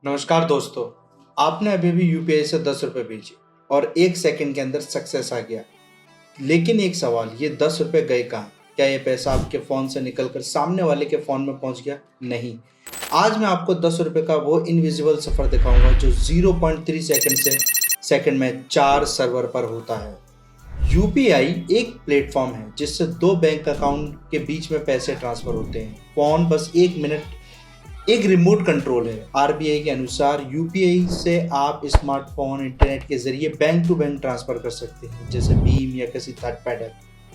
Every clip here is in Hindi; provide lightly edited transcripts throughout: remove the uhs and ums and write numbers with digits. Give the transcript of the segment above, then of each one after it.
नमस्कार दोस्तों। आपने अभी भी यूपीआई से 10 रुपये भेजे और 1 सेकंड के अंदर सक्सेस आ गया। लेकिन एक सवाल, ये 10 रुपये गए कहाँ? क्या ये पैसा आपके फ़ोन से निकलकर सामने वाले के फ़ोन में पहुंच गया? नहीं। आज मैं आपको 10 रुपये का वो इनविजिबल सफ़र दिखाऊंगा जो 0.3 सेकंड से सेकंड में 4 सर्वर पर होता है। यूपीआई एक प्लेटफॉर्म है जिससे दो बैंक अकाउंट के बीच में पैसे ट्रांसफर होते हैं। फ़ोन बस 1 मिनट एक रिमोट कंट्रोल है। आरबीआई के अनुसार यूपीआई से आप स्मार्टफोन इंटरनेट के जरिए बैंक टू बैंक ट्रांसफर कर सकते हैं, जैसे भीम या किसी थर्ड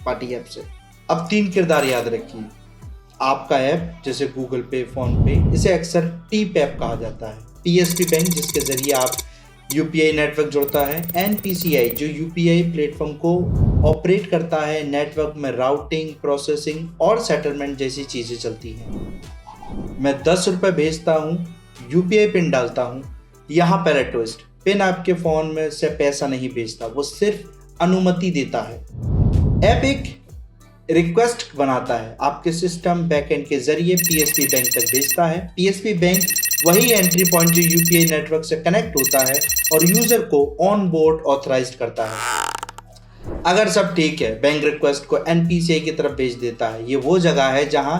पार्टी ऐप से। अब 3 किरदार याद रखिए। आपका ऐप जैसे गूगल पे, फोन पे, इसे अक्सर टीप ऐप कहा जाता है। पीएसपी बैंक जिसके जरिए आप यूपीआई नेटवर्क जुड़ता है। एनपीसीआई जो यूपीआई प्लेटफॉर्म को ऑपरेट करता है। नेटवर्क में राउटिंग, प्रोसेसिंग और सेटलमेंट जैसी चीज़ें चलती हैं। मैं 10 रुपये भेजता हूँ, यूपीआई पिन डालता हूँ। यहाँ पहला ट्विस्ट, पिन आपके फ़ोन में से पैसा नहीं भेजता, वो सिर्फ अनुमति देता है। ऐप एक रिक्वेस्ट बनाता है, आपके सिस्टम बैकएंड के जरिए पीएसपी बैंक तक भेजता है। पीएसपी बैंक वही एंट्री पॉइंट जो यूपीआई नेटवर्क से कनेक्ट होता है और यूजर को ऑन बोर्ड ऑथराइज करता है। अगर सब ठीक है, बैंक रिक्वेस्ट को एनपीसीआई की तरफ भेज देता है। ये वो जगह है जहां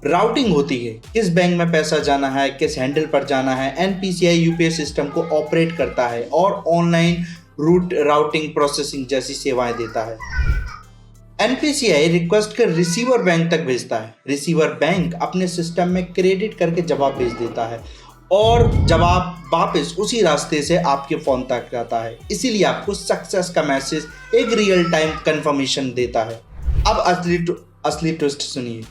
राउटिंग होती है, किस बैंक में पैसा जाना है, किस हैंडल पर जाना है। एनपीसीआई यूपीआई सिस्टम को ऑपरेट करता है और ऑनलाइन रूट राउटिंग, प्रोसेसिंग जैसी सेवाएं देता है। एनपीसीआई रिक्वेस्ट के रिसीवर बैंक तक भेजता है। रिसीवर बैंक अपने सिस्टम में क्रेडिट करके जवाब भेज देता है और जवाब वापस उसी रास्ते से आपके फ़ोन तक जाता है। इसीलिए आपको सक्सेस का मैसेज एक रियल टाइम कंफर्मेशन देता है। अब असली ट्विस्ट सुनिए।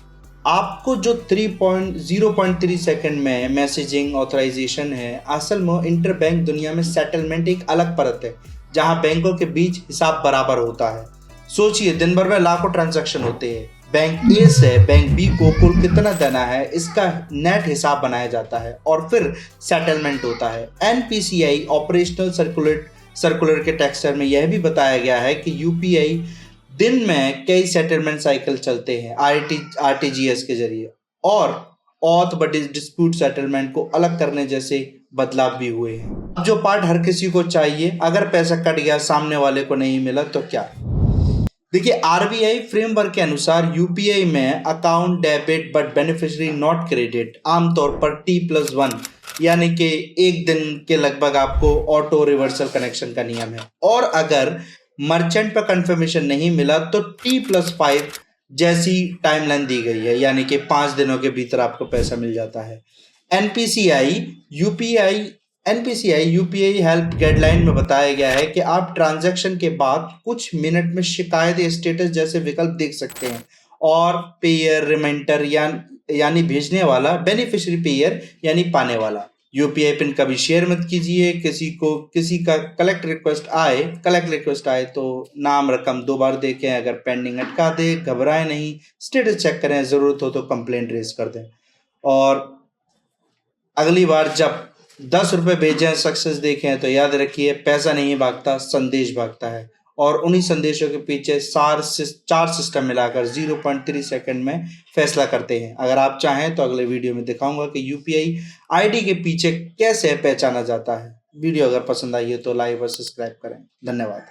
आपको जो 0.3 सेकंड में मैसेजिंग ऑथराइजेशन है, असल में इंटर बैंक दुनिया में सेटलमेंट एक अलग परत है जहां बैंकों के बीच हिसाब बराबर होता है। सोचिए, दिन भर में लाखों ट्रांजैक्शन होते हैं। बैंक ए से बैंक बी को कुल कितना देना है, इसका नेट हिसाब बनाया जाता है और फिर सेटलमेंट होता है। एनपीसीआई ऑपरेशनल सर्कुलर के टेक्सचर में यह भी बताया गया है कि यूपीआई दिन में कई सेटलमेंट साइकिल चलते हैं आरटीजीएस के जरिए, और ऑथ बट डिस्प्यूट सेटलमेंट को अलग करने जैसे बदलाव भी हुए हैं। अब जो पार्ट हर किसी को चाहिए, अगर पैसा कट गया, सामने वाले को नहीं मिला तो क्या? देखिए, आरबीआई फ्रेमवर्क के अनुसार यूपीआई में account debit but beneficiary not credit आमतौर पर T+1 यानी कि 1 दिन के लगभग आपको ऑटो रिवर्सल कनेक्शन का नियम है। और अगर मर्चेंट पर कंफर्मेशन नहीं मिला तो T+5 जैसी टाइमलाइन दी गई है, यानी कि 5 दिनों के भीतर आपको पैसा मिल जाता है। एनपीसीआई यूपीआई हेल्प गाइडलाइन में बताया गया है कि आप ट्रांजैक्शन के बाद कुछ मिनट में शिकायत स्टेटस जैसे विकल्प देख सकते हैं, और पेयर, रिमाइंडर यानी भेजने वाला, बेनिफिशियरी पेयर यानी पाने वाला। यूपीआई पिन कभी शेयर मत कीजिए। किसी का कलेक्ट रिक्वेस्ट आए तो नाम, रकम 2 बार देखें। अगर पेंडिंग अटका दे, घबराए नहीं, स्टेटस चेक करें, जरूरत हो तो कंप्लेंट रेज कर दें। और अगली बार जब 10 रुपये भेजें, सक्सेस देखें, तो याद रखिए, पैसा नहीं भागता, संदेश भागता है। और उन्हीं संदेशों के पीछे 4 सिस्टम मिलाकर 0.3 सेकंड में फैसला करते हैं। अगर आप चाहें तो अगले वीडियो में दिखाऊंगा कि यूपीआई आईडी के पीछे कैसे पहचाना जाता है। वीडियो अगर पसंद आई है तो लाइक और सब्सक्राइब करें। धन्यवाद।